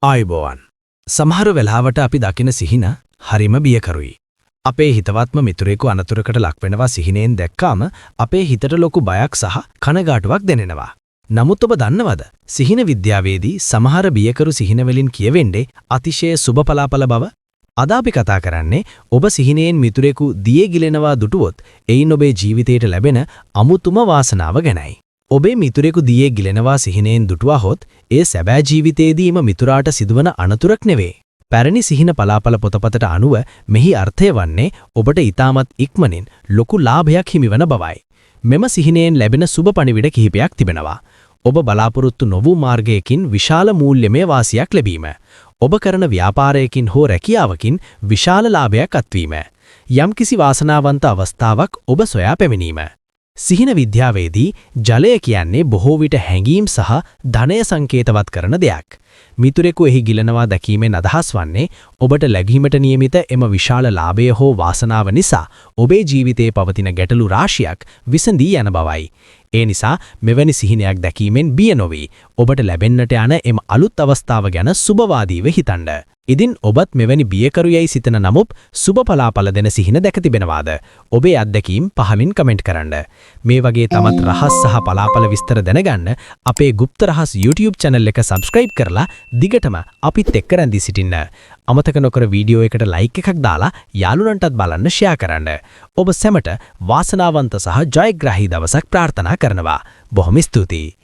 ආයුබෝවන්. සමහර වෙලාවට අපි දකින සිහින හරිම බියකරුයි. අපේ හිතවත්ම මිතුරෙකු අනතුරකට ලක්වෙනවා සිහිනෙන් දැක්කාම අපේ හිතට ලොකු බයක් සහ කනගාටුවක් දැනෙනවා. නමුත් ඔබ දන්නවද? සිහින විද්‍යාවේදී සමහර බියකරු සිහින වලින් කියවෙන්නේ අතිශය සුබ පලාපල බව. අද අපි කතා කරන්නේ ඔබ සිහිනෙන් මිතුරෙකු දියේ ගිලෙනවා දුටුවොත් එයින් ඔබේ ජීවිතයට ලැබෙන අමුතුම වාසනාව ගැනයි. ඔබේ මිතුරෙකු දියේ ගිලෙනවා සිහිනෙන් දුටුවා හොත් ඒ සැබෑ ජීවිතයේදීම මිතුරාට සිදුවන අනතුරක් නෙවේ. පැරණි සිහින පලාපල පොතපතට අනුව මෙහි අර්ථය වන්නේ ඔබට ඊටමත් ඉක්මනින් ලොකු ලාභයක් හිමිවන බවයි. මෙම සිහිනෙන් ලැබෙන සුබ පණිවිඩ කිහිපයක් තිබෙනවා. ඔබ බලාපොරොත්තු නොවූ මාර්ගයකින් විශාල මූල්‍යමය වාසියක් ලැබීම. ඔබ කරන ව්‍යාපාරයකින් හෝ රැකියාවකින් විශාල ලාභයක් අත්වීම. යම්කිසි වාසනාවන්ත අවස්ථාවක් ඔබ සොයා පැමිණීම. සිහින විද්‍යාවේදී ජලය කියන්නේ බොහෝ විට හැඟීම් සහ ධනය සංකේතවත් කරන දෙයක්. මිතුරෙකු එහි ගිලනවා දැකීමෙන් අදහස් වන්නේ ඔබට ලැබීමට නියමිත එම විශාල ලාභය හෝ වාසනාව නිසා ඔබේ ජීවිතයේ පවතින ගැටලු රාශියක් විසඳී යන බවයි. ඒ නිසා මෙවැනි සිහිනයක් දැකීමෙන් බිය නොවී ඔබට ලැබෙන්නට යන එම අලුත් අවස්ථාව ගැන සුබවාදීව හිතන්න. ඉදින් ඔබත් මෙවැනි බියකරුයයි සිතන නමුත් සුබ පලාපල දෙන සිහින දැක තිබෙනවාද? ඔබේ අත්දැකීම් පහලින් කමෙන්ට් කරන්න. මේ වගේ තමත් රහස් සහ පලාපල විස්තර දැනගන්න අපේ গুপ্ত රහස් YouTube channel එක subscribe කරලා දිගටම අපිත් එක්ක රැඳී සිටින්න. අමතක නොකර වීඩියෝ එකට like එකක් දාලා යාළුවන්ටත් බලන්න share කරන්න. ඔබ සැමට වාසනාවන්ත සහ ජයග්‍රාහී දවසක් ප්‍රාර්ථනා කරනවා. බොහොම ස්තුතියි.